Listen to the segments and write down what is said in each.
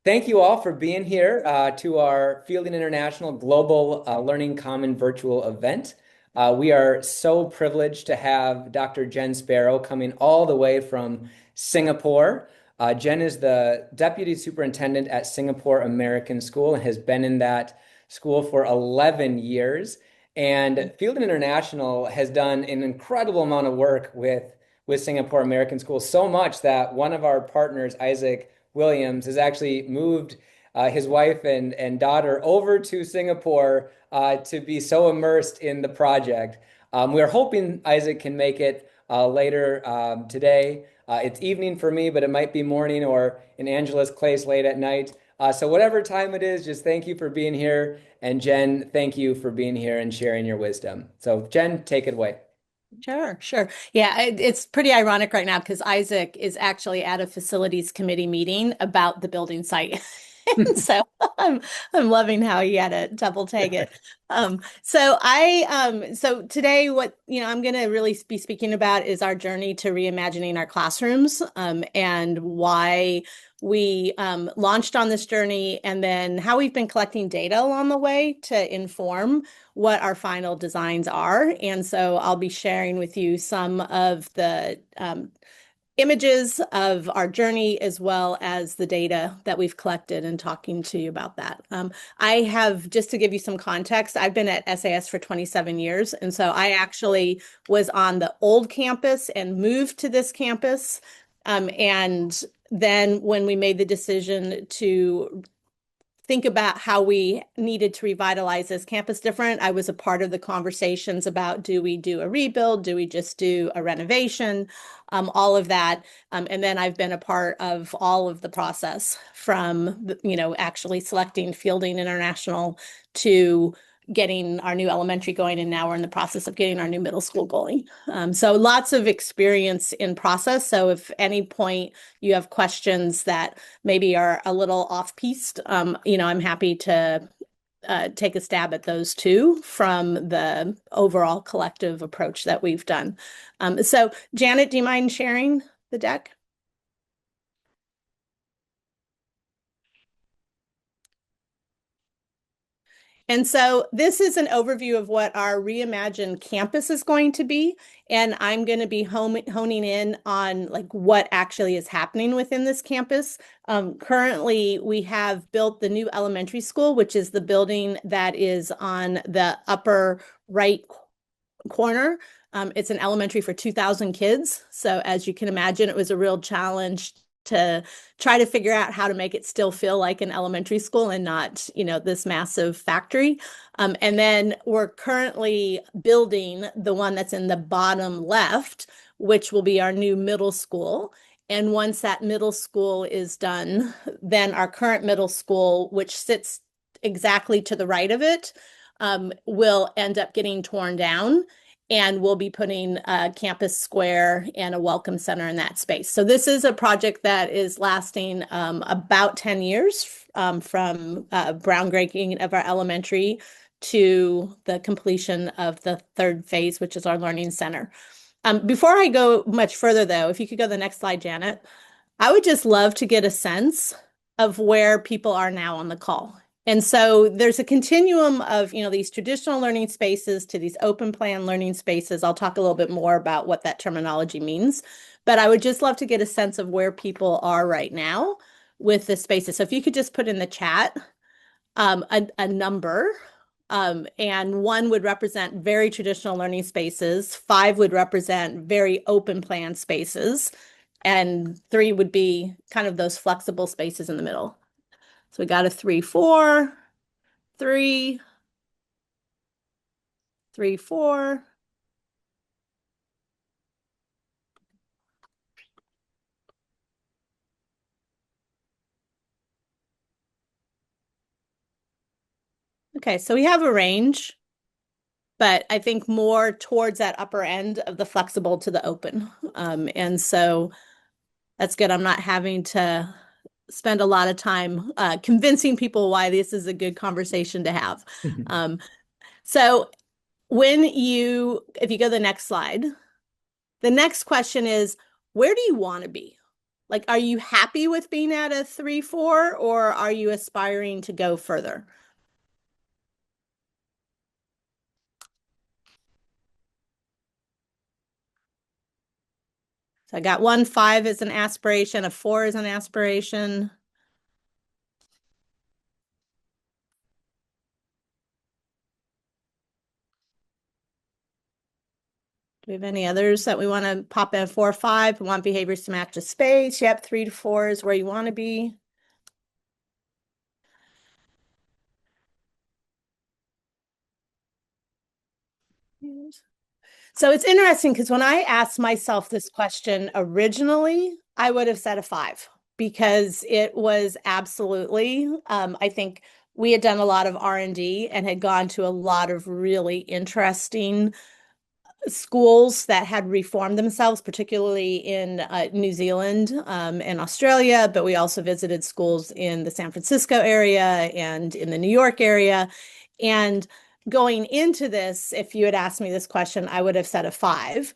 Thank you all for being here to our Fielding International Global Learning Common virtual event. We are so privileged to have Dr. Jen Sparrow coming all the way from Singapore. Jen is the Deputy Superintendent at Singapore American School and has been in that school for 11 years. And Fielding International has done an incredible amount of work with Singapore American School, so much that one of our partners, Isaac Williams, has actually moved his wife and daughter over to Singapore to be so immersed in the project. We're hoping Isaac can make it later today. It's evening for me, but it might be morning or in Angela's place late at night. So whatever time it is, just thank you for being here. And Jen, thank you for being here and sharing your wisdom. So Jen, take it away. Sure, sure. Yeah, it's pretty ironic right now because Isaac is actually at a facilities committee meeting about the building site. And so I'm loving how he had to double take it. So today what I'm going to really be speaking about is our journey to reimagining our classrooms, and why we launched on this journey, and then how we've been collecting data along the way to inform what our final designs are. And so I'll be sharing with you some of the images of our journey as well as the data that we've collected and talking to you about that. I have, just to give you some context, I've been at SAS for 27 years. And so I actually was on the old campus and moved to this campus. And then when we made the decision to think about how we needed to revitalize this campus different, I was a part of the conversations about, do we do a rebuild? Do we just do a renovation? All of that. And then I've been a part of all of the process from, actually selecting Fielding International to getting our new elementary going, and now we're in the process of getting our new middle school going. So lots of experience in process. So if any point you have questions that maybe are a little off-piste, I'm happy to take a stab at those too from the overall collective approach that we've done. So Janet, do you mind sharing the deck? And so this is an overview of what our reimagined campus is going to be. And I'm going to be honing in on like what actually is happening within this campus. Currently, we have built the new elementary school, which is the building that is on the upper right corner. It's an elementary for 2,000 kids. So as you can imagine, it was a real challenge to try to figure out how to make it still feel like an elementary school and not, this massive factory. And then we're currently building the one that's in the bottom left, which will be our new middle school. And once that middle school is done, then our current middle school, which sits exactly to the right of it, will end up getting torn down. And we'll be putting a campus square and a welcome center in that space. So this is a project that is lasting about 10 years from groundbreaking of our elementary to the completion of the third phase, which is our learning center. Before I go much further, though, if you could go to the next slide, Janet, I would just love to get a sense of where people are now on the call. And so there's a continuum of, these traditional learning spaces to these open plan learning spaces. I'll talk a little bit more about what that terminology means, but I would just love to get a sense of where people are right now with the spaces. So if you could just put in the chat a number, and 1 would represent very traditional learning spaces, 5 would represent very open plan spaces, and 3 would be kind of those flexible spaces in the middle. So we got a 3, 4, 3, 3, 4. Okay, so we have a range, but I think more towards that upper end of the flexible to the open. And so that's good. I'm not having to spend a lot of time convincing people why this is a good conversation to have. So if you go to the next slide, the next question is, where do you want to be? Like, are you happy with being at a 3-4, or are you aspiring to go further? So I got 1, 5 is an aspiration, a 4 is an aspiration. Do we have any others that we want to pop in? 4, 5, we want behaviors to match the space. Yep, 3 to 4 is where you want to be. So it's interesting because when I asked myself this question originally, I would have said a 5 because it was absolutely, I think we had done a lot of R&D and had gone to a lot of really interesting schools that had reformed themselves, particularly in New Zealand and Australia, but we also visited schools in the San Francisco area and in the New York area. And going into this, if you had asked me this question, I would have said a 5.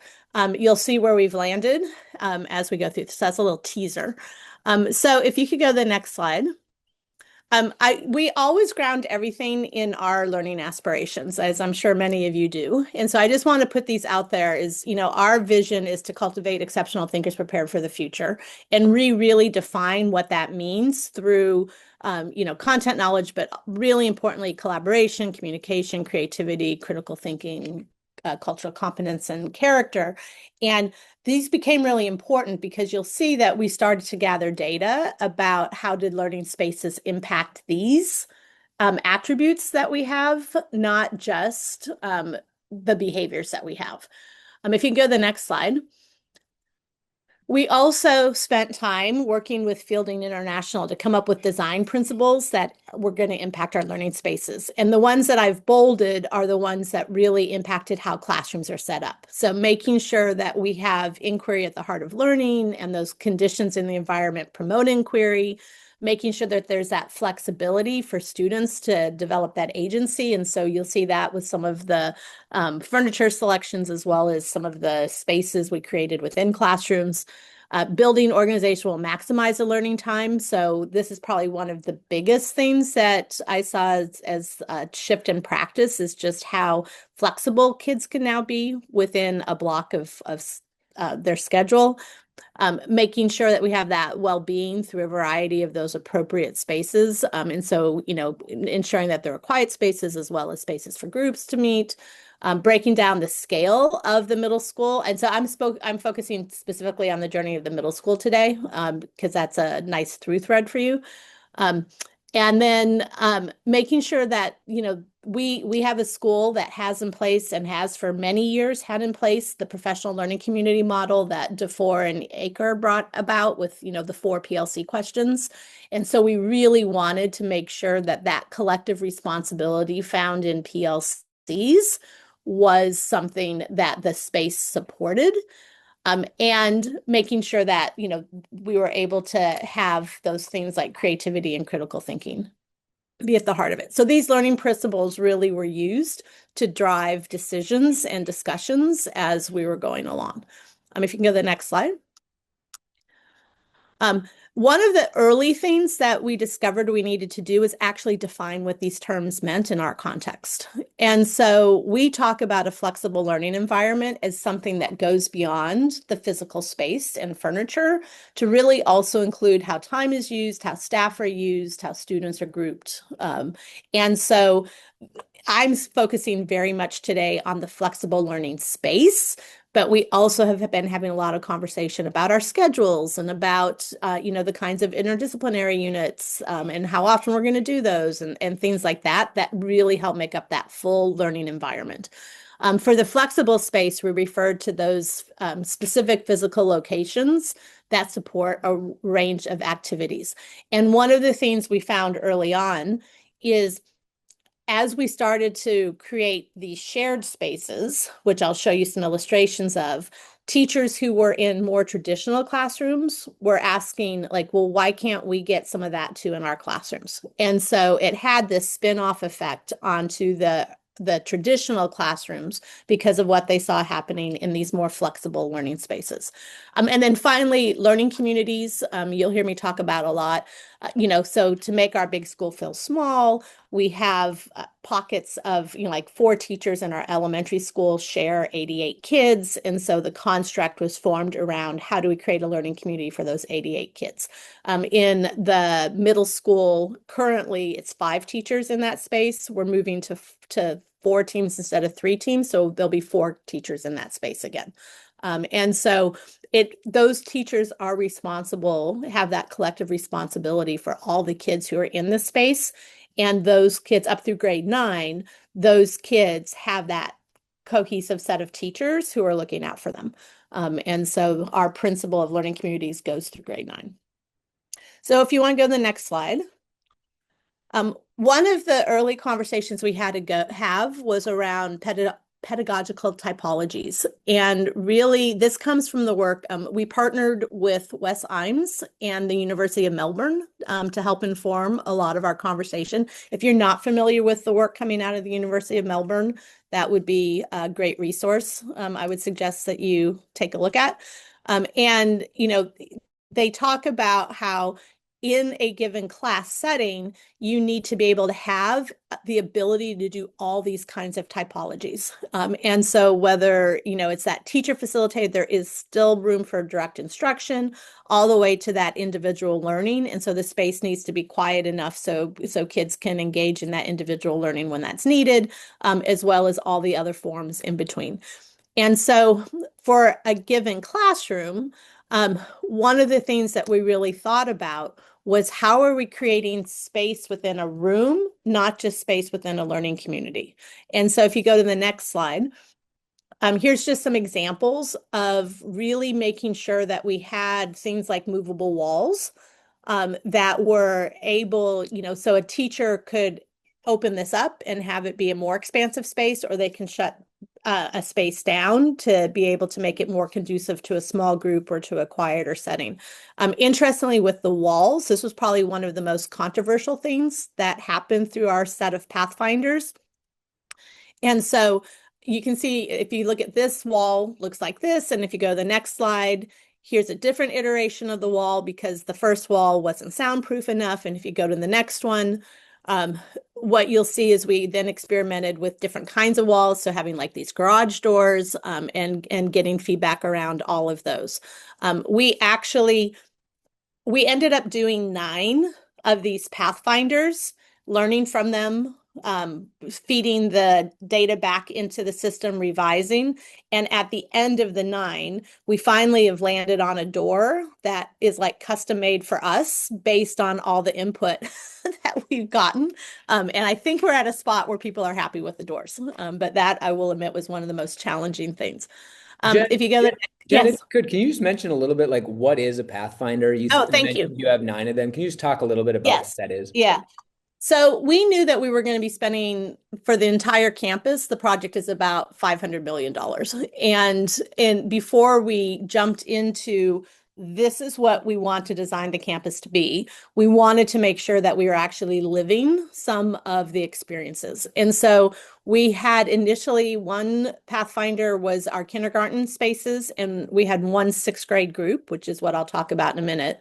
You'll see where we've landed as we go through this. So that's a little teaser. So if you could go to the next slide. We always ground everything in our learning aspirations, as I'm sure many of you do. And so I just want to put these out there is, our vision is to cultivate exceptional thinkers prepared for the future and really define what that means through, content knowledge, but really importantly, collaboration, communication, creativity, critical thinking, cultural competence, and character. And these became really important because you'll see that we started to gather data about how did learning spaces impact these attributes that we have, not just the behaviors that we have. If you can go to the next slide. We also spent time working with Fielding International to come up with design principles that were going to impact our learning spaces. And the ones that I've bolded are the ones that really impacted how classrooms are set up. So making sure that we have inquiry at the heart of learning and those conditions in the environment promote inquiry, making sure that there's that flexibility for students to develop that agency. And so you'll see that with some of the furniture selections, as well as some of the spaces we created within classrooms. Building organization will maximize the learning time. So this is probably one of the biggest things that I saw as a shift in practice is just how flexible kids can now be within a block of their schedule. Making sure that we have that well-being through a variety of those appropriate spaces. And so, ensuring that there are quiet spaces as well as spaces for groups to meet, breaking down the scale of the middle school. And so I'm focusing specifically on the journey of the middle school today, because that's a nice through thread for you. And then making sure that, we have a school that has in place and has for many years had in place the professional learning community model that DeFore and Aker brought about with, the 4 PLC questions. And so we really wanted to make sure that that collective responsibility found in PLCs was something that the space supported. And making sure that, we were able to have those things like creativity and critical thinking be at the heart of it. So these learning principles really were used to drive decisions and discussions as we were going along. If you can go to the next slide. One of the early things that we discovered we needed to do is actually define what these terms meant in our context. And so we talk about a flexible learning environment as something that goes beyond the physical space and furniture to really also include how time is used, how staff are used, how students are grouped. And so I'm focusing very much today on the flexible learning space, but we also have been having a lot of conversation about our schedules and about, the kinds of interdisciplinary units and how often we're going to do those and things like that, that really help make up that full learning environment. For the flexible space, we referred to those specific physical locations that support a range of activities. And one of the things we found early on is as we started to create these shared spaces, which I'll show you some illustrations of, teachers who were in more traditional classrooms were asking, like, well, why can't we get some of that too in our classrooms? And so it had this spin-off effect onto the the traditional classrooms because of what they saw happening in these more flexible learning spaces. And then finally, learning communities, you'll hear me talk about a lot. So to make our big school feel small, we have pockets of, like 4 teachers in our elementary school share 88 kids. And so the construct was formed around how do we create a learning community for those 88 kids. In the middle school, currently it's 5 teachers in that space. We're moving to 4 teams instead of 3 teams. So there'll be 4 teachers in that space again. And so those teachers are responsible, have that collective responsibility for all the kids who are in this space. And those kids up through grade 9, those kids have that cohesive set of teachers who are looking out for them. And so our principle of learning communities goes through grade 9. So if you want to go to the next slide. One of the early conversations we had to have was around pedagogical typologies. And really, this comes from the work. We partnered with Wes Imes and the University of Melbourne to help inform a lot of our conversation. If you're not familiar with the work coming out of the University of Melbourne, that would be a great resource. I would suggest that you take a look at. And they talk about how in a given class setting, you need to be able to have the ability to do all these kinds of typologies. And so whether, it's that teacher facilitated, there is still room for direct instruction all the way to that individual learning. And so the space needs to be quiet enough so kids can engage in that individual learning when that's needed, as well as all the other forms in between. And so for a given classroom, one of the things that we really thought about was how are we creating space within a room, not just space within a learning community. And so if you go to the next slide, here's just some examples of really making sure that we had things like movable walls that were able, so a teacher could open this up and have it be a more expansive space, or they can shut a space down to be able to make it more conducive to a small group or to a quieter setting. Interestingly, with the walls, this was probably one of the most controversial things that happened through our set of Pathfinders. And so you can see if you look at this wall, looks like this. And if you go to the next slide, here's a different iteration of the wall because the first wall wasn't soundproof enough. And if you go to the next one, what you'll see is we then experimented with different kinds of walls. So having like these garage doors and getting feedback around all of those. We ended up doing 9 of these Pathfinders, learning from them, feeding the data back into the system, revising. And at the end of the 9, we finally have landed on a door that is like custom made for us based on all the input that we've gotten. And I think we're at a spot where people are happy with the doors. But that, I will admit, was one of the most challenging things. Jen, If you go to, Jen, yes. if you could, can you just mention a little bit like what is a Pathfinder? Oh, You thank you. mentioned you have 9 of them. Can you just talk a little bit about what Yes. that is? Yeah. So we knew that we were going to be spending for the entire campus. The project is about $500 million. And before we jumped into this is what we want to design the campus to be, we wanted to make sure that we were actually living some of the experiences. And so we had initially one Pathfinder was our kindergarten spaces, and we had one 6th grade group, which is what I'll talk about in a minute.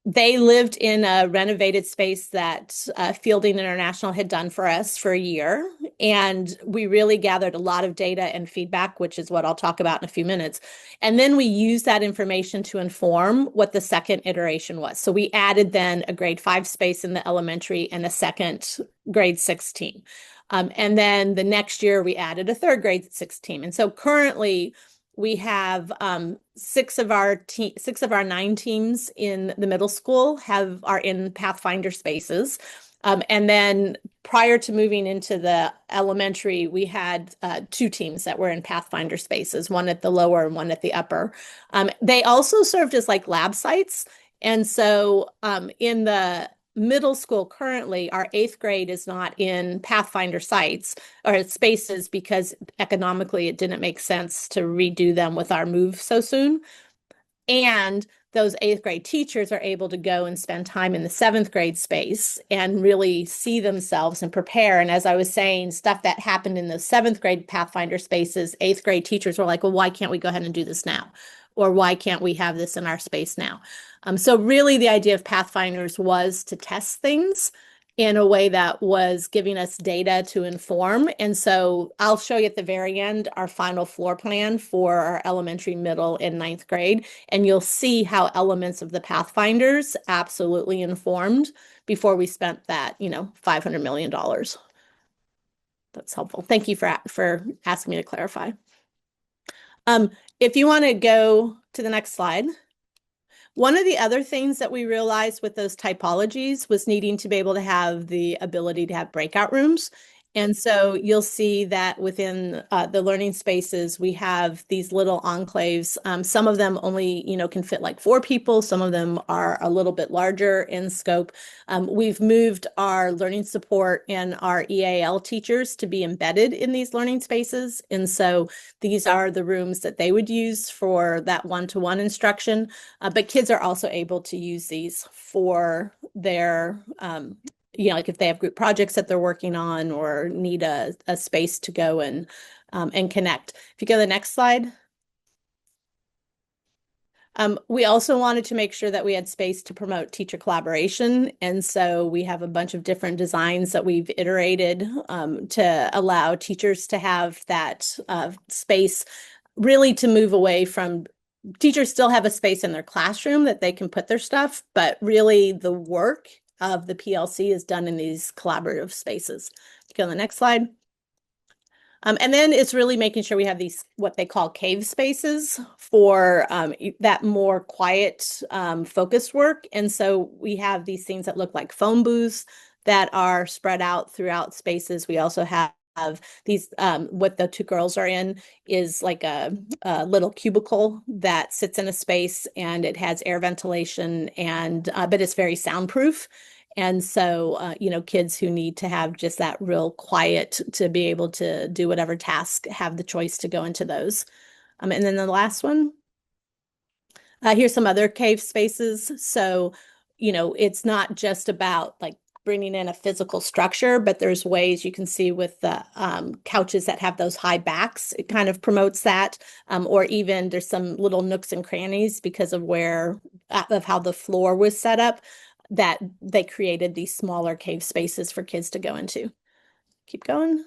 They lived in a renovated space that Fielding International had done for us for a year. And we really gathered a lot of data and feedback, which is what I'll talk about in a few minutes. And then we used that information to inform what the second iteration was. So we added then a grade 5 space in the elementary and a second grade 6 team. And then the next year we added a 3rd grade 6 team. And so currently, we have 6 of our 9 teams in the middle school are in Pathfinder spaces. And then prior to moving into the elementary, we had 2 teams that were in Pathfinder spaces, one at the lower and one at the upper. They also served as like lab sites. And so in the middle school currently, our 8th grade is not in Pathfinder sites or spaces because economically it didn't make sense to redo them with our move so soon. And those eighth grade teachers are able to go and spend time in the seventh grade space and really see themselves and prepare. And as I was saying, stuff that happened in those seventh grade Pathfinder spaces, eighth grade teachers were like, well, why can't we go ahead and do this now? Or why can't we have this in our space now? So really the idea of Pathfinders was to test things in a way that was giving us data to inform. And so I'll show you at the very end our final floor plan for our elementary, middle, and ninth grade. And you'll see how elements of the Pathfinders absolutely informed before we spent that, $500 million. That's helpful. Thank you for asking me to clarify. If you want to go to the next slide. One of the other things that we realized with those typologies was needing to be able to have the ability to have breakout rooms. And so you'll see that within the learning spaces, we have these little enclaves. Some of them only, can fit like 4 people. Some of them are a little bit larger in scope. We've moved our learning support and our EAL teachers to be embedded in these learning spaces. And so these are the rooms that they would use for that one-to-one instruction. But kids are also able to use these for their like if they have group projects that they're working on or need a space to go and connect. If you go to the next slide. We also wanted to make sure that we had space to promote teacher collaboration. And so we have a bunch of different designs that we've iterated to allow teachers to have that space really to move away from teachers still have a space in their classroom that they can put their stuff, but really the work of the PLC is done in these collaborative spaces. Go on the next slide. And then it's really making sure we have these, what they call cave spaces for that more quiet, focused work. And so we have these things that look like phone booths that are spread out throughout spaces. We also have these, what the 2 girls are in is like a little cubicle that sits in a space and it has air ventilation and, but it's very soundproof. And so, kids who need to have just that real quiet to be able to do whatever task have the choice to go into those. And then the last one, here's some other cave spaces. So, it's not just about like bringing in a physical structure, but there's ways you can see with the couches that have those high backs, it kind of promotes that. Or even there's some little nooks and crannies because of how the floor was set up, that they created these smaller cave spaces for kids to go into. Keep going.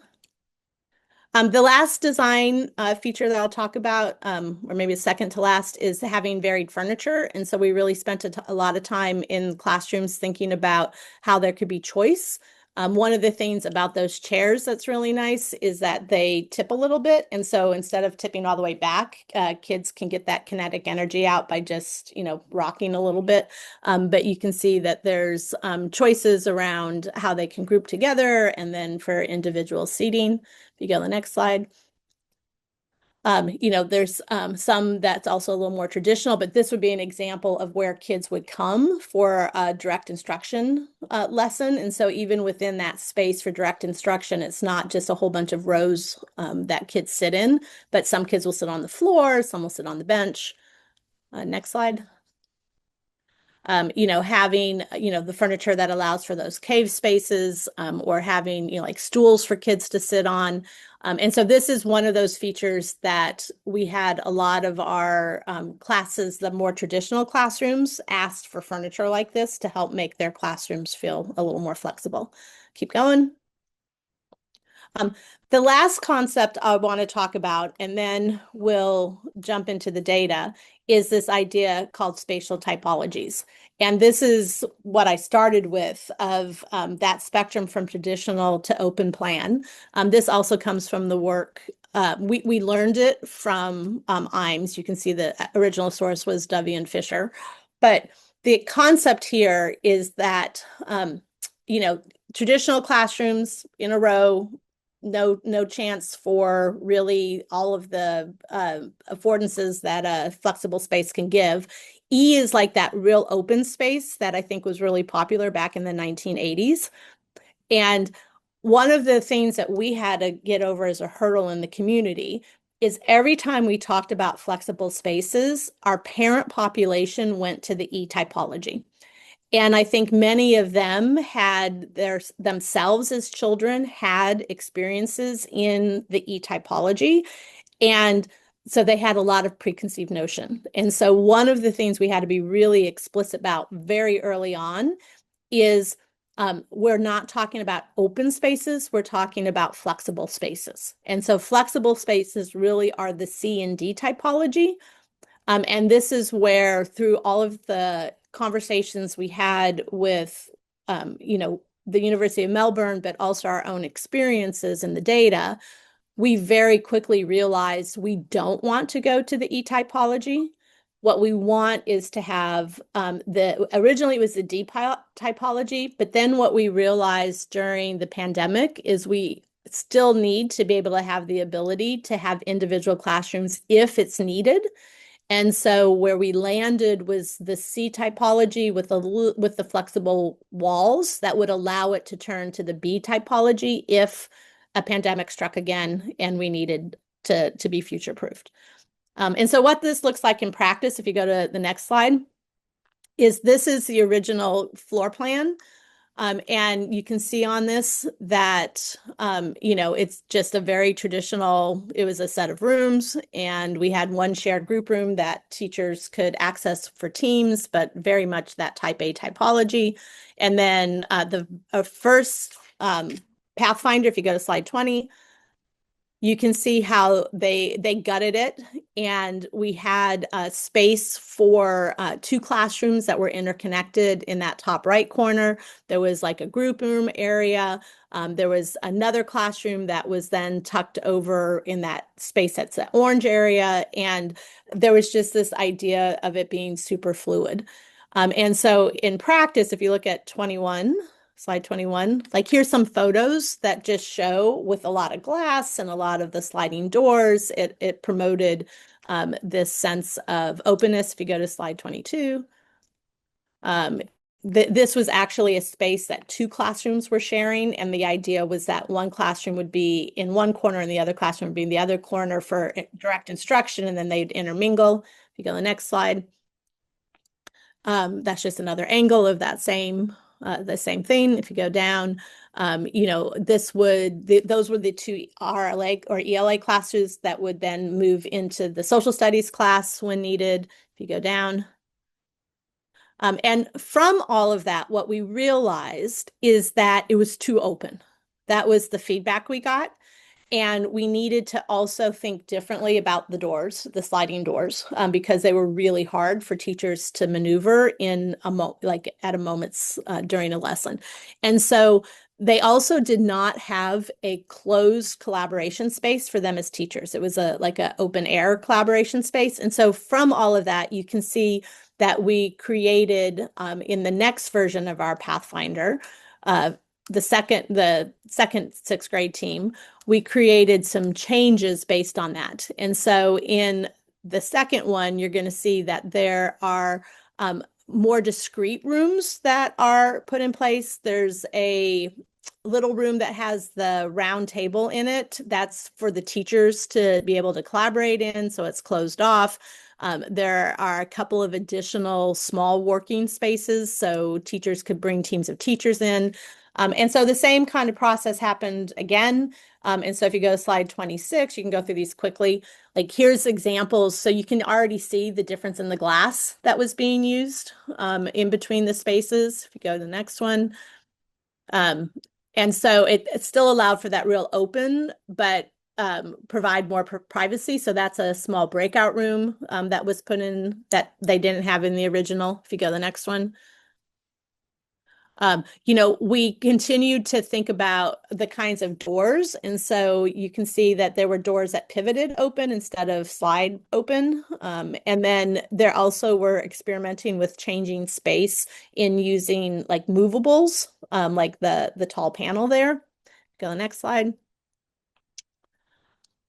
The last design feature that I'll talk about, or maybe the second to last, is having varied furniture. And so we really spent a lot of time in classrooms thinking about how there could be choice. One of the things about those chairs that's really nice is that they tip a little bit. And so instead of tipping all the way back, kids can get that kinetic energy out by just, rocking a little bit. But you can see that there's choices around how they can group together and then for individual seating. If you go to the next slide. There's some that's also a little more traditional, but this would be an example of where kids would come for a direct instruction lesson. And so even within that space for direct instruction, it's not just a whole bunch of rows that kids sit in, but some kids will sit on the floor, some will sit on the bench. Next slide. Having, the furniture that allows for those cave spaces, or having, like stools for kids to sit on. And so this is one of those features that we had a lot of our classes, the more traditional classrooms, asked for furniture like this to help make their classrooms feel a little more flexible. Keep going. The last concept I want to talk about, and then we'll jump into the data, is this idea called spatial typologies. And this is what I started with of that spectrum from traditional to open plan. This also comes from the work, we learned it from IMES. You can see the original source was Dovey and Fisher. But the concept here is that, traditional classrooms in a row, no chance for really all of the affordances that a flexible space can give. E is like that real open space that I think was really popular back in the 1980s. And one of the things that we had to get over as a hurdle in the community is every time we talked about flexible spaces, our parent population went to the E-typology. And I think many of them had themselves as children had experiences in the E-typology. And so they had a lot of preconceived notion. And so one of the things we had to be really explicit about very early on is we're not talking about open spaces, we're talking about flexible spaces. And so flexible spaces really are the C and D typology. And this is where, through all of the conversations we had with, the University of Melbourne, but also our own experiences and the data, we very quickly realized we don't want to go to the E-typology. What we want is to have originally it was the D typology, but then what we realized during the pandemic is we still need to be able to have the ability to have individual classrooms if it's needed. And so where we landed was the C typology with the flexible walls that would allow it to turn to the B typology if a pandemic struck again and we needed to be future proofed. And so what this looks like in practice, if you go to the next slide, is this is the original floor plan. And you can see on this that, it's just a very traditional, it was a set of rooms, and we had one shared group room that teachers could access for teams, but very much that type A typology. And then the first Pathfinder, if you go to slide 20, you can see how they gutted it, and we had a space for two classrooms that were interconnected in that top right corner. There was like a group room area. There was another classroom that was then tucked over in that space that's the orange area, and there was just this idea of it being super fluid. And so in practice, if you look at 21, slide 21, like here's some photos that just show with a lot of glass and a lot of the sliding doors, it promoted this sense of openness. If you go to slide 22, this was actually a space that two classrooms were sharing, and the idea was that one classroom would be in one corner and the other classroom would be in the other corner for direct instruction, and then they'd intermingle. If you go to the next slide, that's just another angle of that the same thing. If you go down, those were the two RLA or ELA classes that would then move into the social studies class when needed. If you go down. And from all of that, what we realized is that it was too open. That was the feedback we got. And we needed to also think differently about the doors, the sliding doors, because they were really hard for teachers to maneuver in at a moment's during a lesson. And so they also did not have a closed collaboration space for them as teachers. It was like an open air collaboration space. And so from all of that, you can see that we created in the next version of our Pathfinder, the second sixth grade team, we created some changes based on that. And so in the second one, you're going to see that there are more discrete rooms that are put in place. There's a little room that has the round table in it. That's for the teachers to be able to collaborate in, so it's closed off. There are a couple of additional small working spaces, so teachers could bring teams of teachers in. And so the same kind of process happened again. And so if you go to slide 26, you can go through these quickly. Like here's examples. So you can already see the difference in the glass that was being used in between the spaces. If you go to the next one. And so it still allowed for that real open, but provide more privacy. So that's a small breakout room that was put in that they didn't have in the original. If you go to the next one. We continued to think about the kinds of doors. And so you can see that there were doors that pivoted open instead of slide open. And then there also were experimenting with changing space in using like movables, like the tall panel there. Go to the next slide.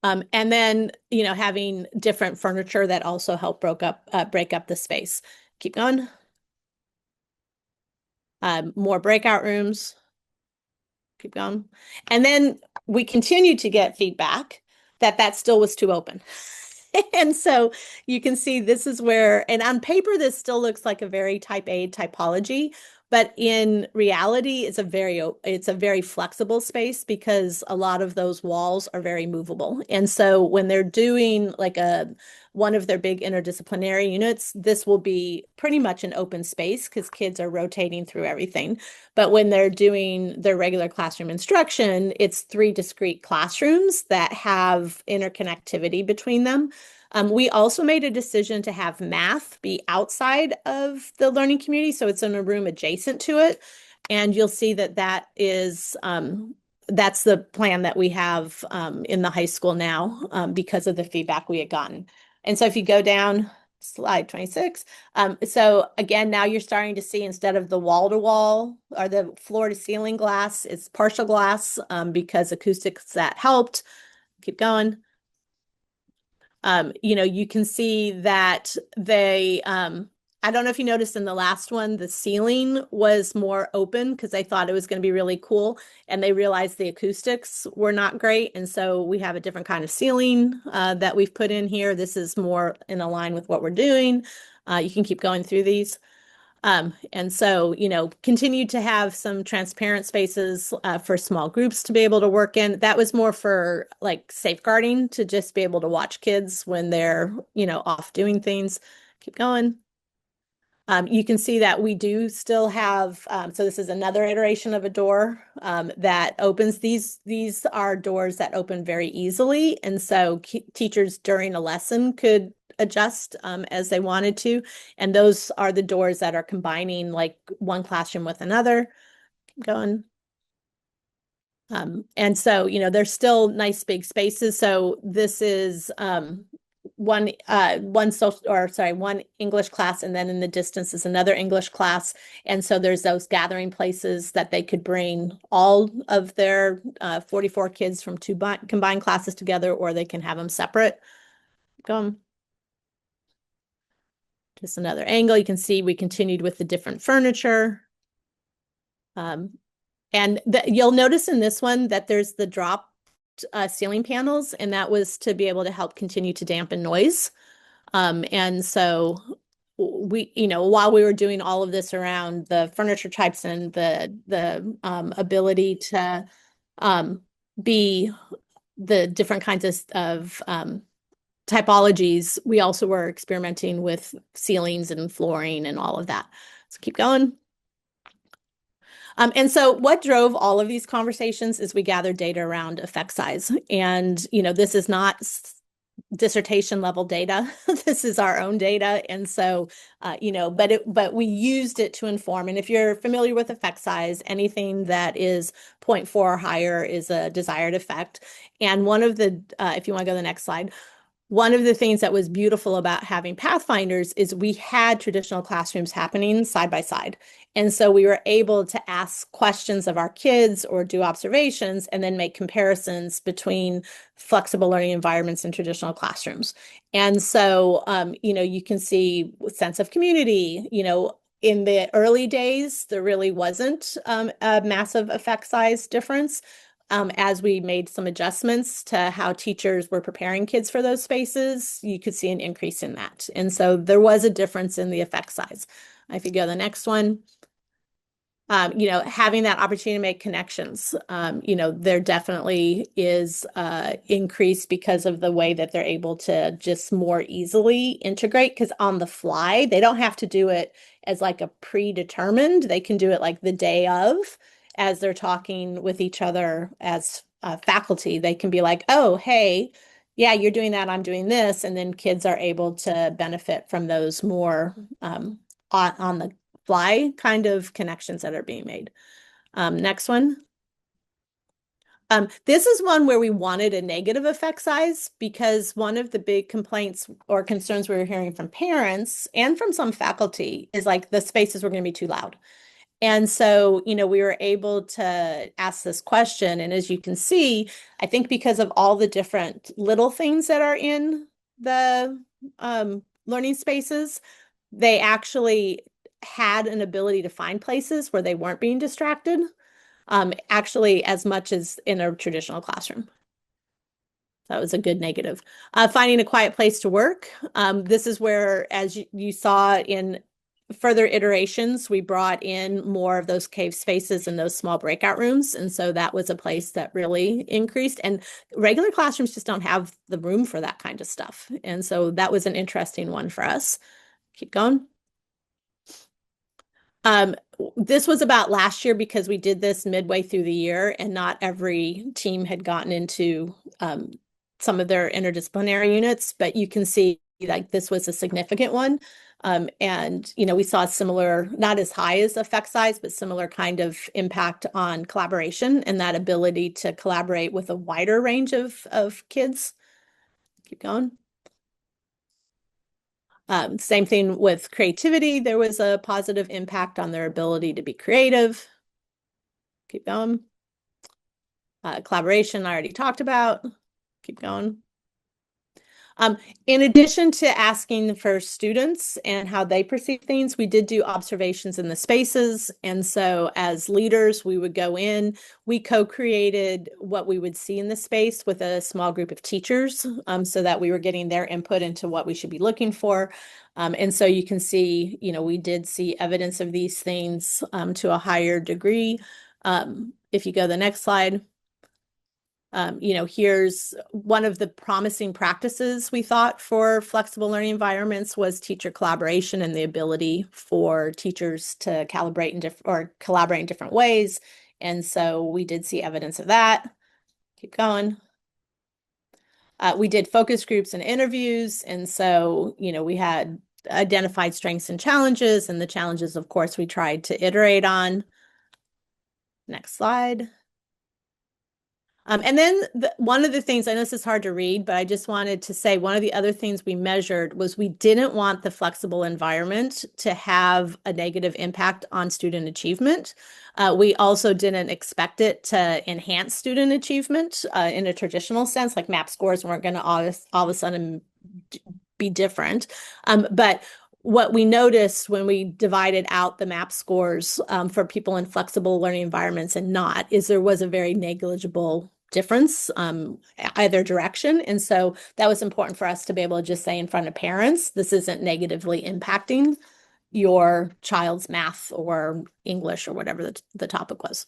And then, having different furniture that also helped break up the space. Keep going. More breakout rooms. Keep going. And then we continued to get feedback that still was too open. And so you can see this is where, and on paper, this still looks like a very type A typology, but in reality, it's a very flexible space because a lot of those walls are very movable. And so when they're doing like one of their big interdisciplinary units, this will be pretty much an open space because kids are rotating through everything. But when they're doing their regular classroom instruction, it's three discrete classrooms that have interconnectivity between them. We also made a decision to have math be outside of the learning community, so it's in a room adjacent to it. And you'll see that that's the plan that we have in the high school now because of the feedback we had gotten. And so if you go down, slide 26. So again, now you're starting to see instead of the wall-to-wall or the floor-to-ceiling glass, it's partial glass because acoustics that helped. Keep going. You can see that I don't know if you noticed in the last one, the ceiling was more open because they thought it was going to be really cool and they realized the acoustics were not great. And so we have a different kind of ceiling that we've put in here. This is more in line with what we're doing. You can keep going through these. And so, continue to have some transparent spaces for small groups to be able to work in. That was more for like safeguarding to just be able to watch kids when they're, off doing things. Keep going. You can see that we do still have, so this is another iteration of a door that opens. These are doors that open very easily. And so teachers during a lesson could adjust as they wanted to. And those are the doors that are combining like one classroom with another. Keep going. And so, there's still nice big spaces. So this is one English class, and then in the distance is another English class. And so there's those gathering places that they could bring all of their 44 kids from two combined classes together, or they can have them separate. Go. Just another angle. You can see we continued with the different furniture. And you'll notice in this one that there's the drop ceiling panels, and that was to be able to help continue to dampen noise. And so we, while we were doing all of this around the furniture types and the ability to be the different kinds of typologies, we also were experimenting with ceilings and flooring and all of that. So keep going. And so what drove all of these conversations is we gathered data around effect size. And, this is not dissertation level data. This is our own data. And so, but we used it to inform. And if you're familiar with effect size, anything that is 0.4 or higher is a desired effect. And one of the, if you want to go to the next slide, one of the things that was beautiful about having Pathfinders is we had traditional classrooms happening side by side. And so we were able to ask questions of our kids or do observations and then make comparisons between flexible learning environments and traditional classrooms. And so, you can see sense of community, in the early days, there really wasn't a massive effect size difference. As we made some adjustments to how teachers were preparing kids for those spaces, you could see an increase in that. And so there was a difference in the effect size. If you go to the next one, having that opportunity to make connections, there definitely is increase because of the way that they're able to just more easily integrate, because on the fly, they don't have to do it as like a predetermined. They can do it like the day of, as they're talking with each other as faculty. They can be like, oh, hey, yeah, you're doing that, I'm doing this. And then kids are able to benefit from those more on the fly kind of connections that are being made. Next one. This is one where we wanted a negative effect size because one of the big complaints or concerns we were hearing from parents and from some faculty is like the spaces were going to be too loud. And so, we were able to ask this question. And as you can see, I think because of all the different little things that are in the learning spaces, they actually had an ability to find places where they weren't being distracted, actually as much as in a traditional classroom. That was a good negative. Finding a quiet place to work. This is where, as you saw in further iterations, we brought in more of those cave spaces and those small breakout rooms. And so that was a place that really increased. And regular classrooms just don't have the room for that kind of stuff. And so that was an interesting one for us. Keep going. This was about last year because we did this midway through the year and not every team had gotten into some of their interdisciplinary units, but you can see like this was a significant one. And, we saw similar, not as high as effect size, but similar kind of impact on collaboration and that ability to collaborate with a wider range of kids. Keep going. Same thing with creativity. There was a positive impact on their ability to be creative. Keep going. Collaboration, I already talked about. Keep going. In addition to asking for students and how they perceive things, we did do observations in the spaces. And so as leaders, we would go in, we co-created what we would see in the space with a small group of teachers so that we were getting their input into what we should be looking for. And so you can see, we did see evidence of these things to a higher degree. If you go to the next slide. Here's one of the promising practices we thought for flexible learning environments was teacher collaboration and the ability for teachers to calibrate or collaborate in different ways. And so we did see evidence of that. Keep going. We did focus groups and interviews. And so, we had identified strengths and challenges, and the challenges, of course, we tried to iterate on. Next slide. And then one of the things, I know this is hard to read, but I just wanted to say one of the other things we measured was we didn't want the flexible environment to have a negative impact on student achievement. We also didn't expect it to enhance student achievement in a traditional sense, like MAP scores weren't going to all of a sudden be different. But what we noticed when we divided out the MAP scores for people in flexible learning environments and not is there was a very negligible difference either direction. And so that was important for us to be able to just say in front of parents, this isn't negatively impacting your child's math or English or whatever the topic was.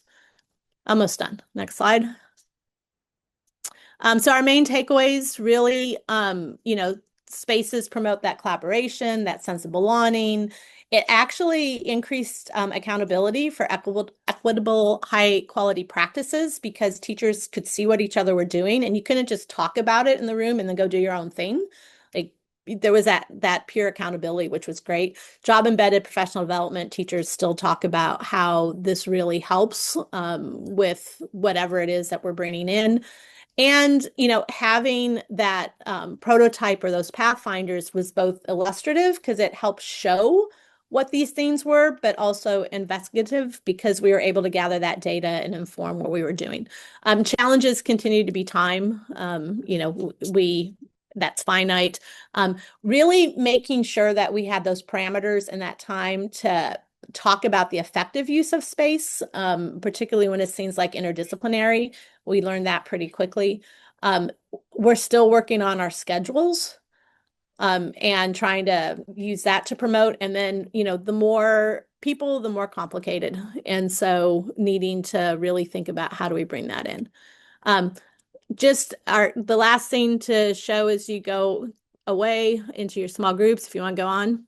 Almost done. Next slide. So our main takeaways really, spaces promote that collaboration, that sense of belonging. It actually increased accountability for equitable, high quality practices because teachers could see what each other were doing and you couldn't just talk about it in the room and then go do your own thing. Like there was that pure accountability, which was great. Job embedded professional development, teachers still talk about how this really helps with whatever it is that we're bringing in. And, having that prototype or those pathfinders was both illustrative because it helped show what these things were, but also investigative because we were able to gather that data and inform what we were doing. Challenges continue to be time. That's finite. Really making sure that we had those parameters and that time to talk about the effective use of space, particularly when it seems like interdisciplinary. We learned that pretty quickly. We're still working on our schedules and trying to use that to promote. And then, the more people, the more complicated. And so needing to really think about how do we bring that in. The last thing to show as you go away into your small groups, if you want to go on.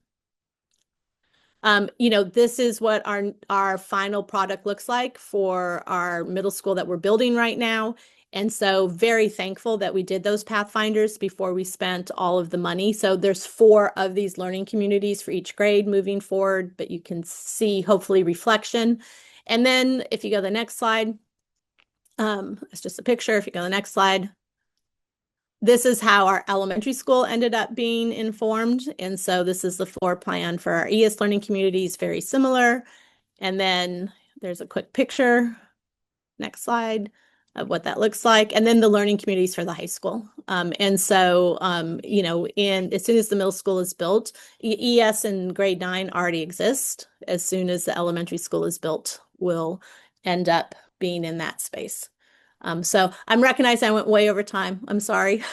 This is what our final product looks like for our middle school that we're building right now. And so very thankful that we did those Pathfinders before we spent all of the money. So there's 4 of these learning communities for each grade moving forward, but you can see hopefully reflection. And then if you go to the next slide, it's just a picture. If you go to the next slide. This is how our elementary school ended up being informed. And so this is the floor plan for our ES learning communities, very similar. And then there's a quick picture, next slide, of what that looks like. And then the learning communities for the high school. And so, as soon as the middle school is built, ES in grade 9 already exist. As soon as the elementary school is built, we'll end up being in that space. So I'm recognizing I went way over time. I'm sorry.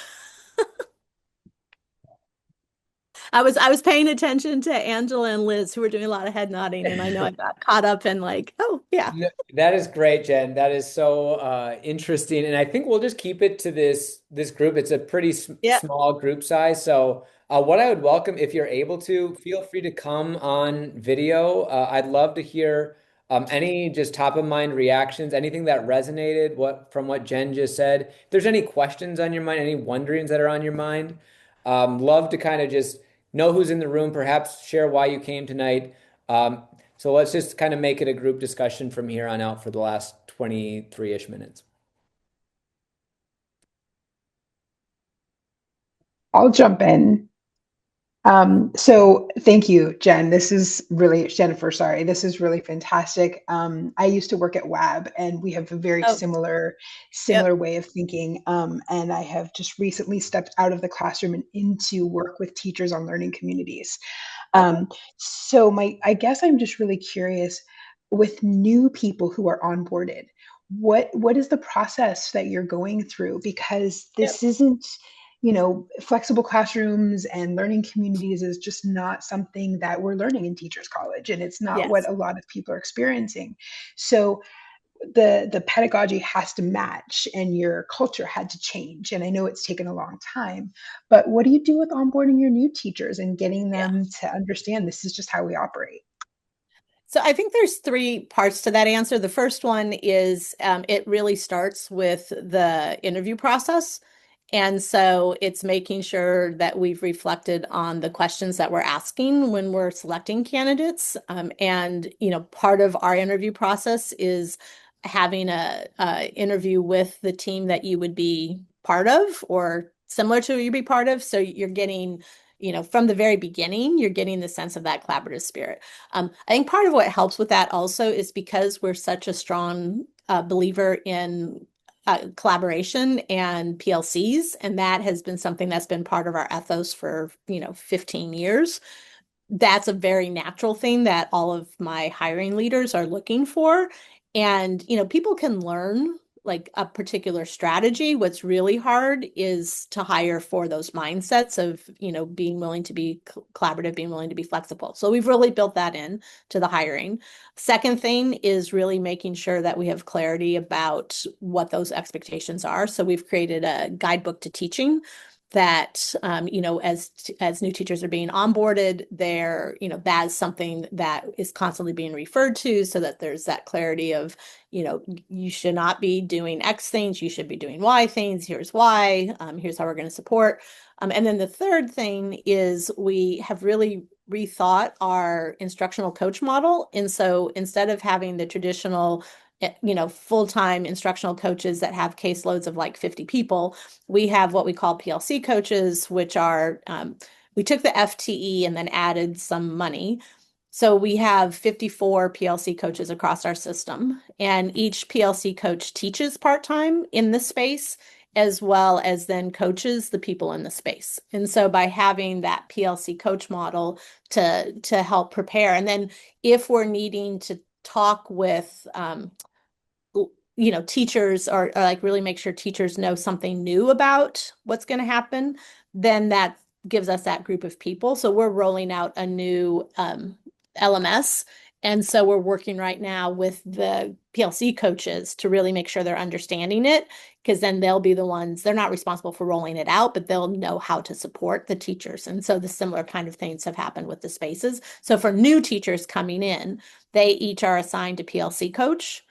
I was paying attention to Angela and Liz who were doing a lot of head nodding, and I know I got caught up in like, oh yeah. That is great, Jen. That is so interesting, and I think we'll just keep it to this group. It's a pretty Yeah. small group size, so what I would welcome, if you're able to, feel free to come on video. I'd love to hear any just top of mind reactions, anything that resonated from what Jen just said. If there's any questions on your mind, any wonderings that are on your mind, love to kind of just know who's in the room, perhaps share why you came tonight. So let's just kind of make it a group discussion from here on out for the last 23-ish minutes. I'll jump in. So thank you, Jen. This is really, Jennifer, sorry. This is really fantastic. I used to work at WAB and we have a very Oh, similar yep. way of thinking. And I have just recently stepped out of the classroom and into work with teachers on learning communities. Okay. So I guess I'm just really curious with new people who are onboarded, what is the process that you're going through? Because Yep. this isn't, flexible classrooms and learning communities is just not something that we're learning in teachers college, and it's not what Yes. a lot of people are experiencing. So the pedagogy has to match and your culture had to change, and I know it's taken a long time, but what do you do with onboarding your new teachers and getting Yeah. them to understand this is just how we operate? So I think there's three parts to that answer. The first one is it really starts with the interview process. And so it's making sure that we've reflected on the questions that we're asking when we're selecting candidates. Part of our interview process is having a interview with the team that you would be part of or similar to you'd be part of. So you're getting, from the very beginning, you're getting the sense of that collaborative spirit. I think part of what helps with that also is because we're such a strong believer in collaboration and PLCs, and that has been something that's been part of our ethos for 15 years. That's a very natural thing that all of my hiring leaders are looking for. And, people can learn like a particular strategy. What's really hard is to hire for those mindsets of, being willing to be collaborative, being willing to be flexible. So we've really built that in to the hiring. Second thing is really making sure that we have clarity about what those expectations are. So we've created a guidebook to teaching that as new teachers are being onboarded, that's something that is constantly being referred to so that there's that clarity of, you should not be doing X things, you should be doing Y things, here's why, here's how we're going to support. And then the third thing is we have really rethought our instructional coach model. And so instead of having the traditional full-time instructional coaches that have caseloads of like 50 people, we have what we call PLC coaches, which are, we took the FTE and then added some money. So we have 54 PLC coaches across our system, and each PLC coach teaches part-time in the space as well as then coaches the people in the space. And so by having that PLC coach model to help prepare, and then if we're needing to talk with teachers or like really make sure teachers know something new about what's going to happen, then that gives us that group of people. So we're rolling out a new LMS. And so we're working right now with the PLC coaches to really make sure they're understanding it, because then they'll be the ones, they're not responsible for rolling it out, but they'll know how to support the teachers. And so the similar kind of things have happened with the spaces. So for new teachers coming in, they each are assigned a PLC coach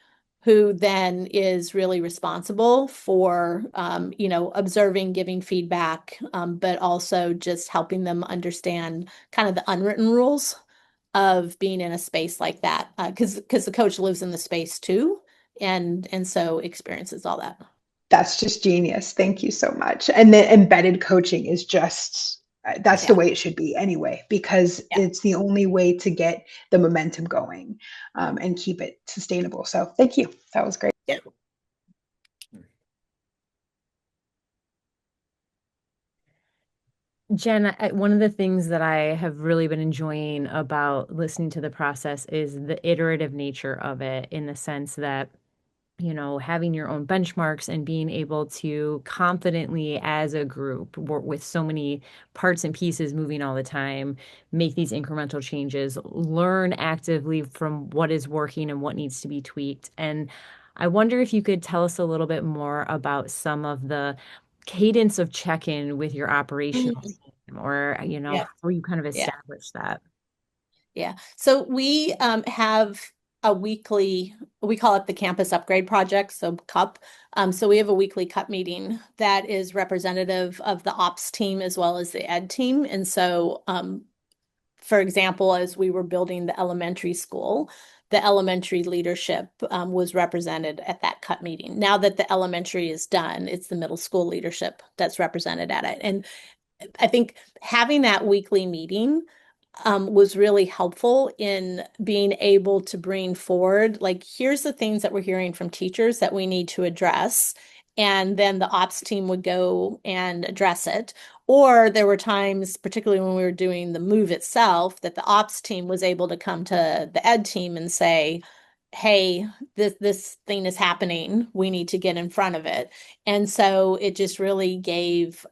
who then is really responsible for, observing, giving feedback, but also just helping them understand kind of the unwritten rules of being in a space like that. Because the coach lives in the space too, and so experiences all that. That's just genius. Thank you so much. And the embedded coaching is just, that's the Yeah, way it should be anyway, because yeah, it's the only way to get the momentum going, and keep it sustainable. So thank you. That was great. yeah. Jen, one of the things that I have really been enjoying about listening to the process is the iterative nature of it, in the sense that having your own benchmarks and being able to confidently as a group work with so many parts and pieces moving all the time, make these incremental changes, learn actively from what is working and what needs to be tweaked. And I wonder if you could tell us a little bit more about some of the cadence of check-in with your operational Mhm. team, or, Yeah. how you kind of Yeah. establish that. Yeah. So we have a weekly, we call it the Campus Upgrade Project, so CUP. So we have a weekly CUP meeting that is representative of the ops team as well as the ed team. And so, for example, as we were building the elementary school, the elementary leadership was represented at that CUP meeting. Now that the elementary is done, it's the middle school leadership that's represented at it. And I think having that weekly meeting was really helpful in being able to bring forward, like, here's the things that we're hearing from teachers that we need to address. And then the ops team would go and address it. Or there were times, particularly when we were doing the move itself, that the ops team was able to come to the ed team and say, hey, this thing is happening. We need to get in front of it. And so it just really gave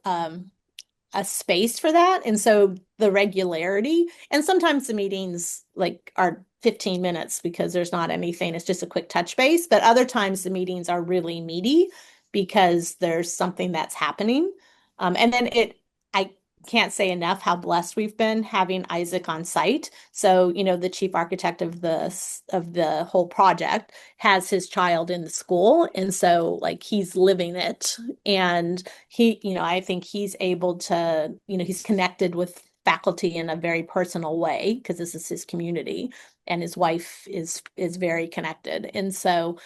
a space for that. And so the regularity, and sometimes the meetings like are 15 minutes because there's not anything, it's just a quick touch base. But other times the meetings are really meaty because there's something that's happening. And then I can't say enough how blessed we've been having Isaac on site. So, the chief architect of the whole project has his child in the school. And so like he's living it. And I think he's able to, he's connected with faculty in a very personal way because this is his community, and his wife is very connected. And so,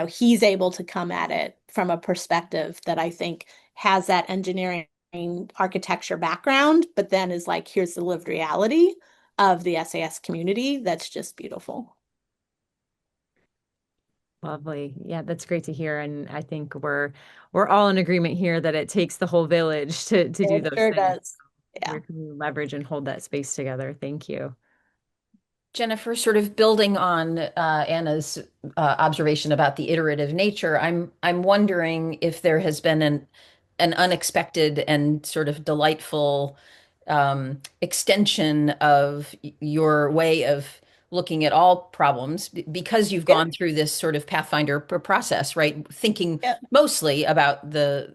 he's able to come at it from a perspective that I think has that engineering architecture background, but then is like, here's the lived reality of the SAS community. That's just beautiful. Lovely. Yeah, that's great to hear. And I think we're all in agreement here that it takes the whole village to do It those sure things. does. Yeah. Where can we leverage and hold that space together? Thank you. Jennifer, sort of building on Anna's observation about the iterative nature, I'm wondering if there has been an unexpected and sort of delightful extension of your way of looking at all problems because you've Yeah. gone through this sort of Pathfinder process, right? Thinking Yeah. mostly about the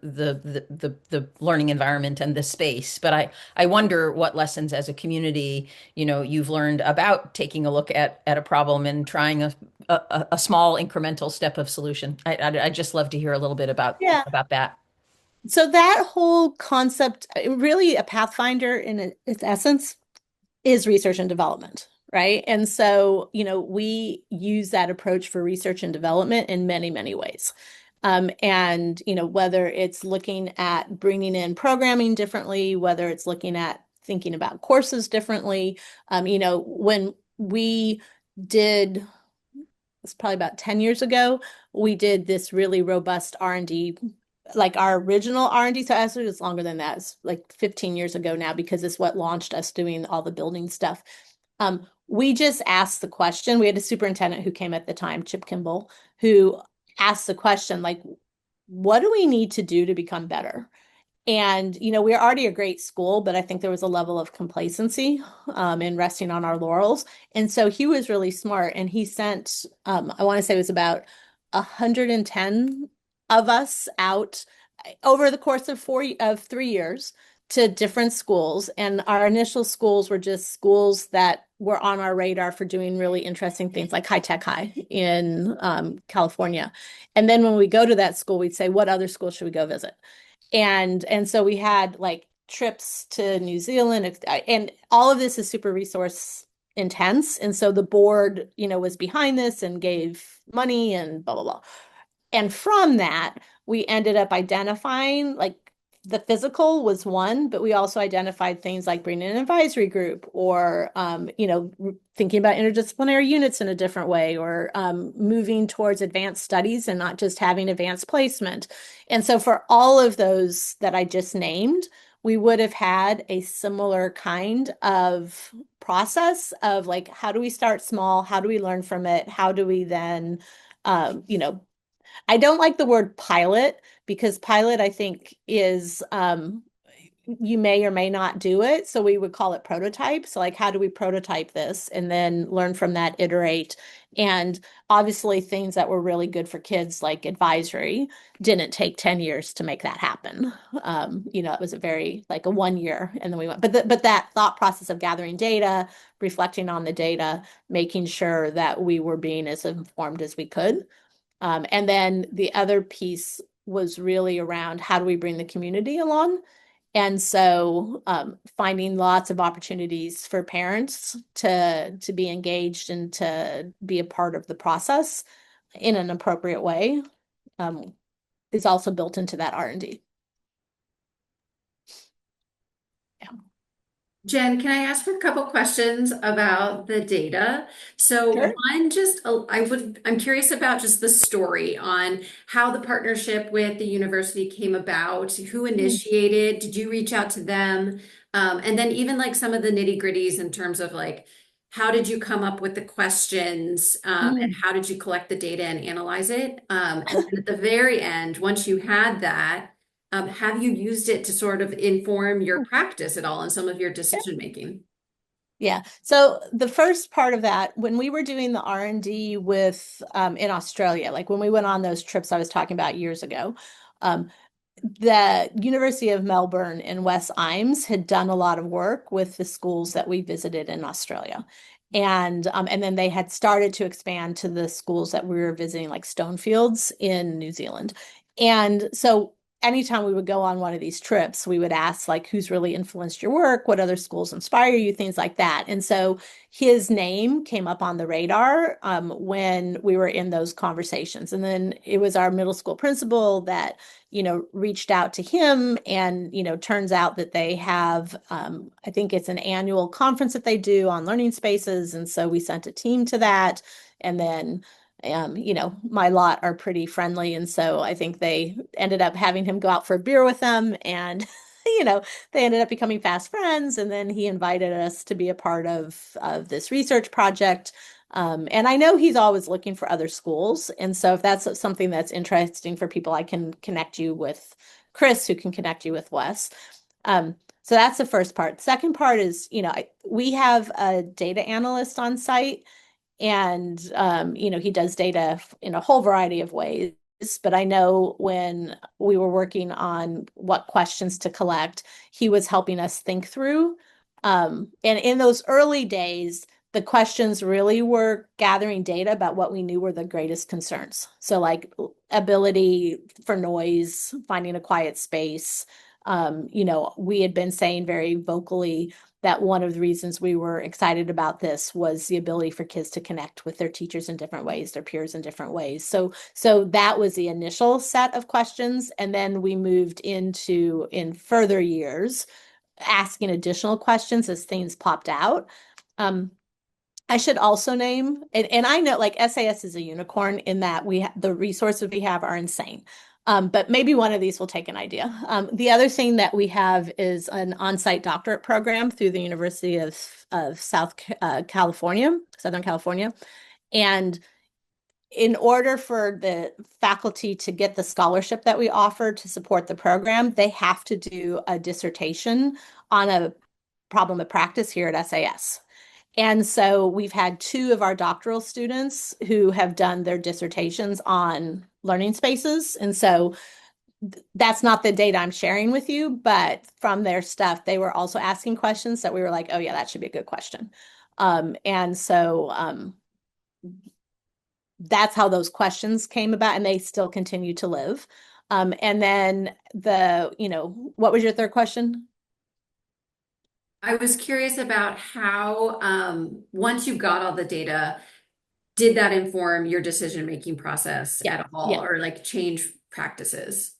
learning environment and the space. But I wonder what lessons as a community you've learned about taking a look at a problem and trying a small incremental step of solution. I'd just love to hear a little bit Yeah. about that. So that whole concept, really a Pathfinder in its essence, is research and development, right? And so, we use that approach for research and development in many, many ways. And, whether it's looking at bringing in programming differently, whether it's looking at thinking about courses differently. When we did, it's probably about 10 years ago, we did this really robust R&D, like our original R&D. So actually it's longer than that. It's like 15 years ago now, because it's what launched us doing all the building stuff. We just asked the question. We had a superintendent who came at the time, Chip Kimball, who asked the question, like, what do we need to do to become better? And, we're already a great school, but I think there was a level of complacency in resting on our laurels. And so he was really smart, and he sent, I want to say it was about 110 of us out over the course of 3 years to different schools. And our initial schools were just schools that were on our radar for doing really interesting things, like High Tech High in California. And then when we go to that school, we'd say, what other school should we go visit? And so we had like trips to New Zealand, and all of this is super resource intense. And so the board, was behind this and gave money and blah, blah, blah. And from that, we ended up identifying, like, the physical was one, but we also identified things like bringing an advisory group, or thinking about interdisciplinary units in a different way, or moving towards advanced studies and not just having advanced placement. And so for all of those that I just named, we would have had a similar kind of process of like, how do we start small? How do we learn from it? How do we then You know, I don't like the word pilot because pilot, I think, is you may or may not do it. So we would call it prototype. So, like, how do we prototype this and then learn from that, iterate? And obviously, things that were really good for kids, like advisory, didn't take 10 years to make that happen. You know, it was a very like a 1 year, and then we went. But that thought process of gathering data, reflecting on the data, making sure that we were being as informed as we could. And then the other piece was really around how do we bring the community along? And so finding lots of opportunities for parents to be engaged and to be a part of the process in an appropriate way um, is also built into that R&D. Yeah. Jen, can I ask for a couple questions about the data? So Sure. one, I'm curious about just the story on how the partnership with the university came about, who initiated, did you reach out to them? And then even like some of the nitty-gritties in terms of like, how did you come up with the questions, and how did you collect the data and analyze it? And then at the very end, once you had that, have you used it to sort of inform your practice at all and some of your decision making? Yeah. So the first part of that, when we were doing the R&D with in Australia, like when we went on those trips I was talking about years ago, um, the University of Melbourne in West Imes had done a lot of work with the schools that we visited in Australia. And then they had started to expand to the schools that we were visiting, like Stonefields in New Zealand. And so anytime we would go on one of these trips, we would ask like, who's really influenced your work? What other schools inspire you? Things like that. And so his name came up on the radar when we were in those conversations. And then it was our middle school principal that, you know, reached out to him. And, you know, turns out that they have, I think it's an annual conference that they do on learning spaces. And so we sent a team to that. And then you know, my lot are pretty friendly. And so I think they ended up having him go out for a beer with them. And, you know, they ended up becoming fast friends. And then he invited us to be a part of this research project. And I know he's always looking for other schools. And so if that's something that's interesting for people, I can connect you with Chris, who can connect you with Wes. So that's the first part. Second part is, you know, we have a data analyst on site and, you know, he does data in a whole variety of ways. But I know when we were working on what questions to collect, he was helping us think through. And in those early days, the questions really were gathering data about what we knew were the greatest concerns. So, like ability for noise, finding a quiet space. You know, we had been saying very vocally that one of the reasons we were excited about this was the ability for kids to connect with their teachers in different ways, their peers in different ways. So that was the initial set of questions. And then we moved into, in further years, asking additional questions as things popped out. I should also name, and I know like SAS is a unicorn in that the resources we have are insane. But maybe one of these will take an idea. The other thing that we have is an on-site doctorate program through the University of California, Southern California. And in order for the faculty to get the scholarship that we offer to support the program, they have to do a dissertation on a problem of practice here at SAS. And so we've had two of our doctoral students who have done their dissertations on learning spaces. And so that's not the data I'm sharing with you, but from their stuff, they were also asking questions that we were like, oh yeah, that should be a good question. And so that's how those questions came about, and they still continue to live. And then you know, what was your third question? I was curious about how, once you got all the data, did that inform your decision-making process Yeah, at all yeah. or like change practices?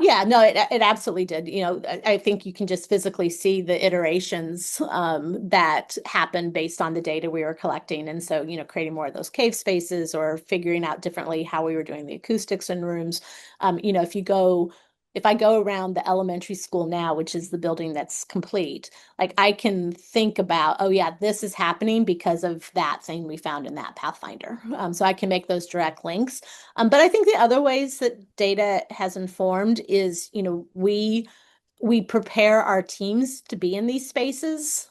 Yeah, no, it absolutely did. You know, I think you can just physically see the iterations that happen based on the data we were collecting. And so, you know, creating more of those cave spaces or figuring out differently how we were doing the acoustics in rooms. You know, if you go if I go around the elementary school now, which is the building that's complete, like I can think about, oh yeah, this is happening because of that thing we found in that Pathfinder. So I can make those direct links. But I think the other ways that data has informed is, we prepare our teams to be in these spaces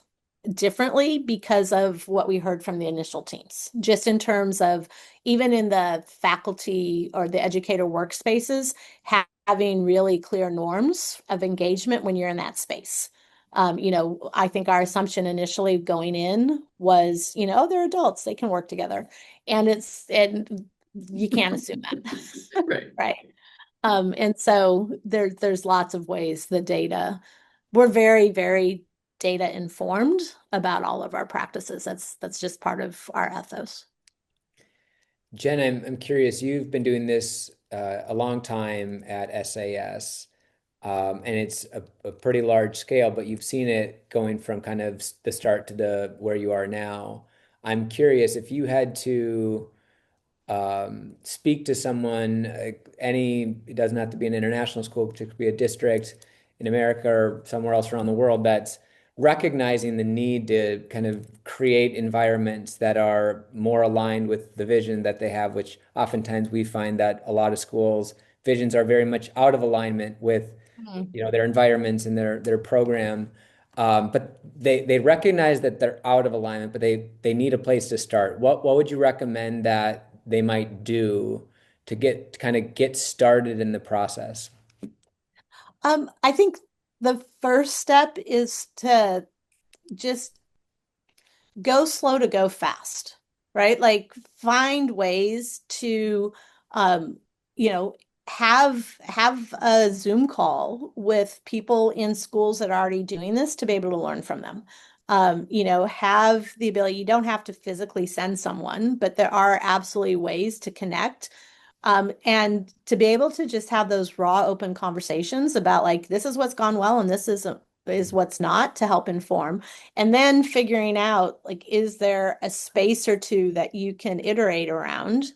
differently because of what we heard from the initial teams, just in terms of even in the faculty or the educator workspaces, having really clear norms of engagement when you're in that space. I think our assumption initially going in was, oh, they're adults, they can work together. And you can't assume that. Right. Right. And so there's lots of ways the data, we're very, very data informed about all of our practices. That's just part of our ethos. Jen, I'm curious. You've been doing this a long time at SAS, and it's a pretty large scale, but you've seen it going from kind of the start to the where you are now. I'm curious if you had to speak to someone, it doesn't have to be an international school, it could be a district in America or somewhere else around the world that's recognizing the need to kind of create environments that are more aligned with the vision that they have, which oftentimes we find that a lot of schools' visions are very much out of alignment with, their environments and their program. But they recognize that they're out of alignment, but they need a place to start. What would you recommend that they might do to get started in the process? I think the first step is to just go slow to go fast, right? Like find ways to, um, you know, have a Zoom call with people in schools that are already doing this to be able to learn from them. Have the ability, you don't have to physically send someone, but there are absolutely ways to connect. And to be able to just have those raw, open conversations about like, this is what's gone well and this is what's not to help inform. And then figuring out like, is there a space or two that you can iterate around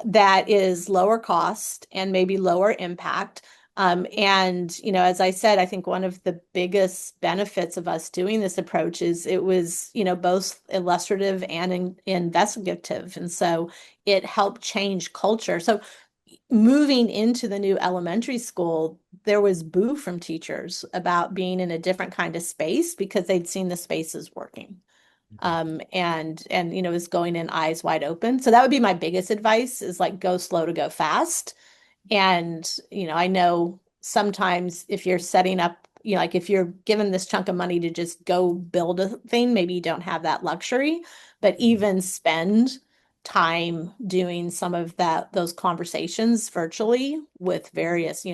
that is lower cost and maybe lower impact. As I said, I think one of the biggest benefits of us doing this approach is it was, both illustrative and investigative. And so it helped change culture. So moving into the new elementary school, there was boo from teachers about being in a different kind of space because they'd seen the spaces working. And is going in eyes wide open. So that would be my biggest advice is like go slow to go fast. And I know sometimes if you're setting up, like if you're given this chunk of money to just go build a thing, maybe you don't have that luxury, but even spend time doing some of those conversations virtually with various,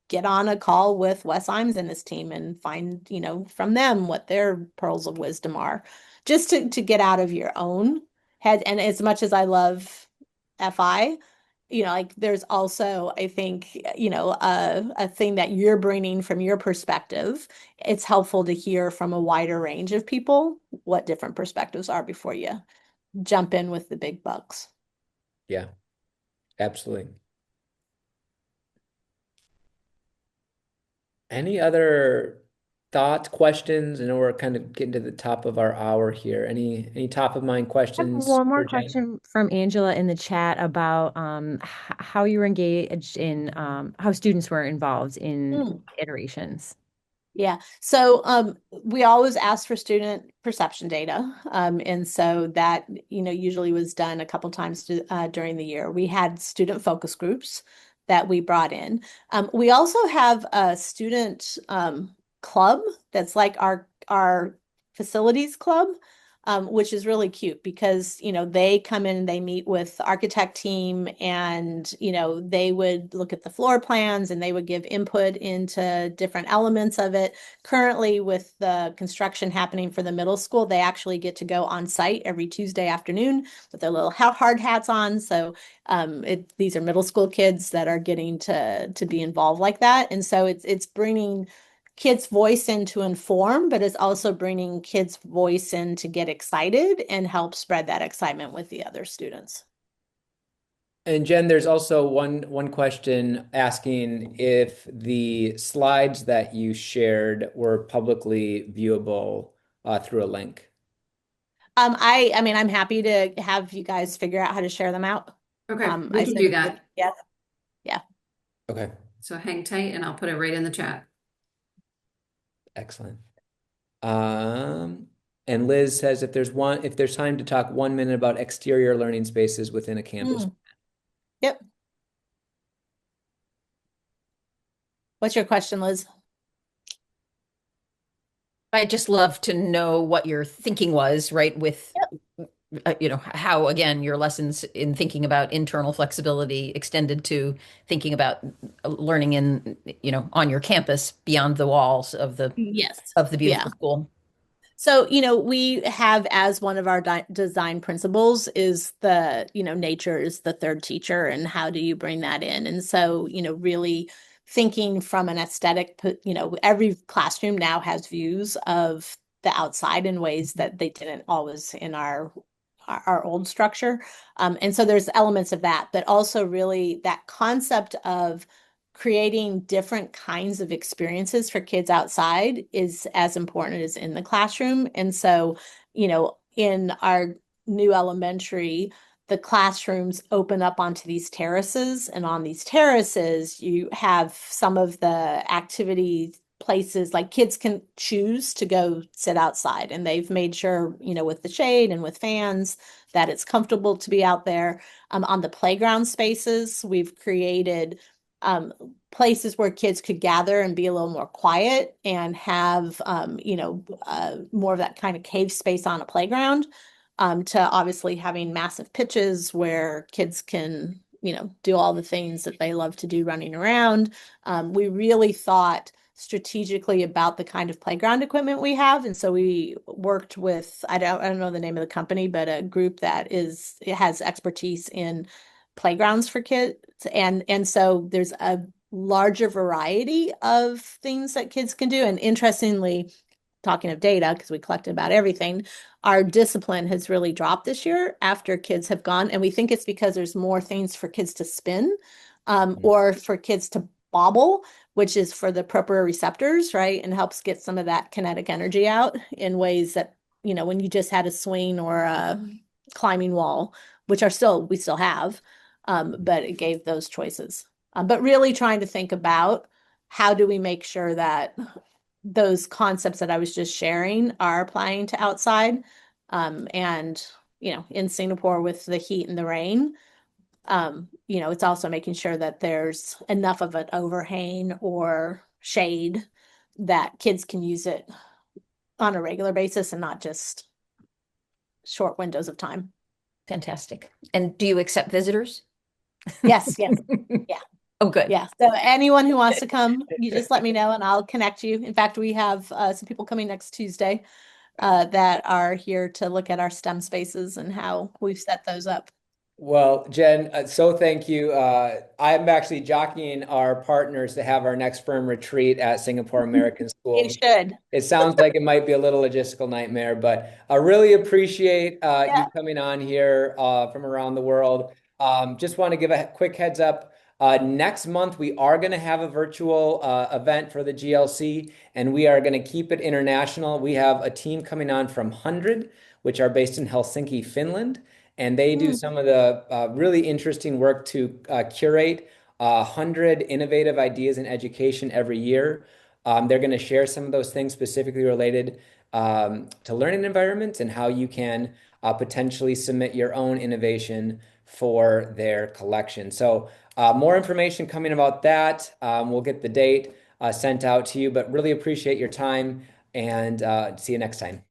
get on a call with Wes Imes and his team and find, from them what their pearls of wisdom are, just to get out of your own head. And as much as I love FI, like there's also, I think, a thing that you're bringing from your perspective. It's helpful to hear from a wider range of people what different perspectives are before you jump in with the big bucks. Yeah, absolutely. Any other thoughts, questions? I know we're kind of getting to the top of our hour here. Any top of mind I have questions one more for Jen? question from Angela in the chat about how you were engaged in how students were involved in Mm. iterations. Yeah. So we always ask for student perception data. And so that, usually was done a couple times during the year. We had student focus groups that we brought in. We also have a student club that's like our facilities club. Which is really cute because, they come in and they meet with the architect team and, they would look at the floor plans and they would give input into different elements of it. Currently, with the construction happening for the middle school, they actually get to go on site every Tuesday afternoon with their little hard hats on. So these are middle school kids that are getting to be involved like that. And so it's bringing kids' voice in to inform, but it's also bringing kids' voice in to get excited and help spread that excitement with the other students. And Jen, there's also one question asking if the slides that you shared were publicly viewable through a link. I mean, I'm happy to have you guys figure out how to share them out. Okay, we I can sent do you, that. yeah, yeah. Okay, So hang tight and I'll put it right in the chat. excellent. And Liz says if there's time to talk 1 minute about exterior learning spaces within a campus. Yep. What's your question, Liz? I just love to know what your thinking was, right? With, how, again, your lessons in thinking about internal flexibility extended to thinking about learning on your campus beyond the walls of the Yes. beautiful school. So, we have as one of our design principles is nature is the third teacher, and how do you bring that in? And so, really thinking from an aesthetic, every classroom now has views of the outside in ways that they didn't always in our old structure. And so there's elements of that, but also really that concept of creating different kinds of experiences for kids outside is as important as in the classroom. And so, in our new elementary, the classrooms open up onto these terraces, and on these terraces, you have some of the activity places like kids can choose to go sit outside, and they've made sure, with the shade and with fans that it's comfortable to be out there. On the playground spaces, we've created places where kids could gather and be a little more quiet and have, more of that kind of cave space on a playground, to obviously having massive pitches where kids can, do all the things that they love to do running around. We really thought strategically about the kind of playground equipment we have. And so we worked with, I don't know the name of the company, but a group that has expertise in playgrounds for kids. And so there's a larger variety of things that kids can do. And interestingly, talking of data, because we collected about everything, our discipline has really dropped this year after kids have gone. And we think it's because there's more things for kids to spin, or for kids to bobble, which is for the proprioceptors, right? And helps get some of that kinetic energy out in ways that, when you just had a swing or a climbing wall, which we still have, but it gave those choices. But really trying to think about how do we make sure that those concepts that I was just sharing are applying to outside. And, in Singapore with the heat and the rain, it's also making sure that there's enough of an overhang or shade that kids can use it on a regular basis and not just short windows of time. Fantastic. And do you accept visitors? Yes, yes. Yeah. Oh, good. Yeah. So anyone who wants to come, you just let me know and I'll connect you. In fact, we have some people coming next Tuesday that are here to look at our STEM spaces and how we've set those up. Well, Jen, so thank you. I'm actually jockeying our partners to have our next firm retreat at Singapore American School. You should. It sounds like it might be a little logistical nightmare, but I really appreciate Yeah. you coming on here from around the world. Just want to give a quick heads up. Next month, we are going to have a virtual event for the GLC, and we are going to keep it international. We have a team coming on from 100, which are based in Helsinki, Finland. And they do some of the really interesting work to curate 100 innovative ideas in education every year. They're going to share some of those things specifically related to learning environments and how you can potentially submit your own innovation for their collection. So more information coming about that. We'll get the date sent out to you, but really appreciate your time and see you next time.